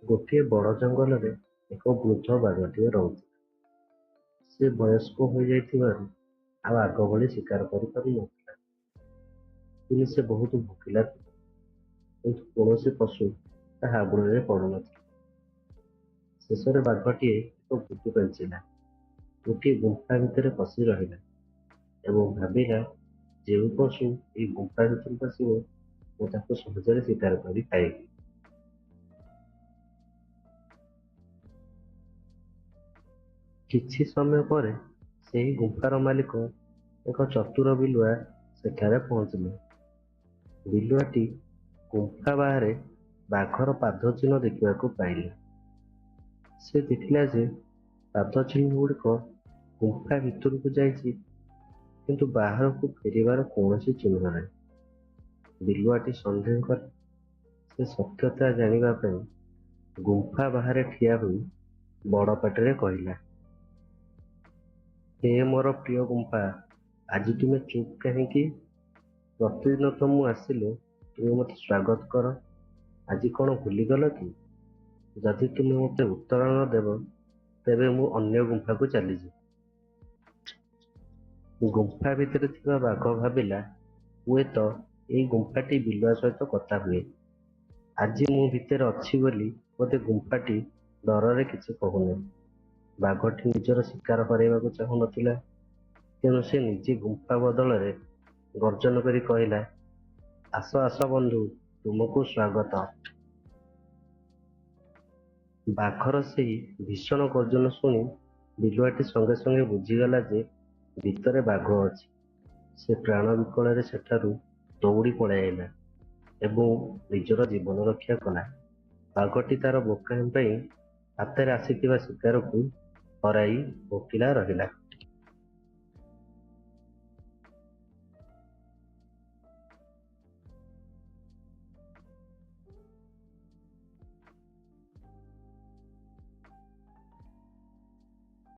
ଗୋଟିଏ ବଡ଼ ଜଙ୍ଗଲରେ ଏକ ବୃଦ୍ଧ ବାଘଟିଏ ରହୁଥିଲା। ସେ ବୟସ୍କ ହୋଇଯାଇଥିବାରୁ ଆଉ ଆଗ ଭଳି ଶିକାର କରିପାରୁ ନଥିଲା। ଦିନେ ସେ ବହୁତ ଭୋକିଲା ଥିଲା, କିନ୍ତୁ କୌଣସି ପଶୁ ତା ହାବୁଡ଼ରେ ପଡୁନଥିଲା। ଶେଷରେ ବାଘଟିଏ ଏକ ବୁଦ୍ଧି ପାଞ୍ଚିଲା। ଗୋଟିଏ ଗୁମ୍ଫା ଭିତରେ ପଶି ରହିଲା ଏବଂ ଭାବିଲା, ଯେଉଁ ପଶୁ ଏହି ଗୁମ୍ଫା ଭିତରକୁ ଆସିବ, ମୁଁ ତାକୁ ସହଜରେ ଶିକାର କରି ଖାଇବି। କିଛି ସମୟ ପରେ ସେହି ଗୁମ୍ଫାର ମାଲିକ ଏକ ଚତୁର ବିଲୁଆ ସେଠାରେ ପହଞ୍ଚିଲେ। ବିଲୁଆଟି ଗୁମ୍ଫା ବାହାରେ ବାଘର ପାଦ ଚିହ୍ନ ଦେଖିବାକୁ ପାଇଲେ। ସେ ଦେଖିଲା ଯେ ପାଦ ଚିହ୍ନଗୁଡ଼ିକ ଗୁମ୍ଫା ଭିତରକୁ ଯାଇଛି, କିନ୍ତୁ ବାହାରକୁ ଫେରିବାର କୌଣସି ଚିହ୍ନ ନାହିଁ। ବିଲୁଆଟି ସନ୍ଦେହ କଲା। ସେ ସତ୍ୟତା ଜାଣିବା ପାଇଁ ଗୁମ୍ଫା ବାହାରେ ଠିଆ ହୋଇ ବଡ଼ ପାଟିରେ କହିଲା, ହେ ମୋର ପ୍ରିୟ ଗୁମ୍ଫା, ଆଜି ତୁମେ ଚୁପ୍ କାହିଁକି? ପ୍ରତିଦିନ ତ ମୁଁ ଆସିଲେ ତୁମେ ମୋତେ ସ୍ୱାଗତ କର। ଆଜି କ'ଣ ଭୁଲିଗଲ କି? ଯଦି ତୁମେ ମୋତେ ଉତ୍ତର ନ ଦେବ, ତେବେ ମୁଁ ଅନ୍ୟ ଗୁମ୍ଫାକୁ ଚାଲିଯିବି। ଗୁମ୍ଫା ଭିତରେ ଥିବା ବାଘ ଭାବିଲା, ହୁଏତ ଏଇ ଗୁମ୍ଫାଟି ବିଲୁଆ ସହିତ କଥା ହୁଏ। ଆଜି ମୁଁ ଭିତରେ ଅଛି ବୋଲି ବୋଧେ ଗୁମ୍ଫାଟି ଡରରେ କିଛି କହୁନାହିଁ। ବାଘଟି ନିଜର ଶିକାର ହରାଇବାକୁ ଚାହୁଁନଥିଲା, ତେଣୁ ସେ ନିଜେ ଗୁମ୍ଫା ବଦଳରେ ଗର୍ଜନ କରି କହିଲା, ଆସ ଆସ ବନ୍ଧୁ, ତୁମକୁ ସ୍ୱାଗତ। ବାଘର ସେହି ଭୀଷଣ ଗର୍ଜନ ଶୁଣି ବିଲୁଆଟି ସଙ୍ଗେ ସଙ୍ଗେ ବୁଝିଗଲା ଯେ ଭିତରେ ବାଘ ଅଛି। ସେ ପ୍ରାଣ ବିକଳରେ ସେଠାରୁ ଦୌଡ଼ି ପଳାଇଲା ଏବଂ ନିଜର ଜୀବନ ରକ୍ଷା କଲା। ବାଘଟି ତାର ବୋକାମି ପାଇଁ ହାତରେ ଆସିଥିବା ଶିକାରକୁ ହରାଇ ଭୋକିଲା ରହିଲା।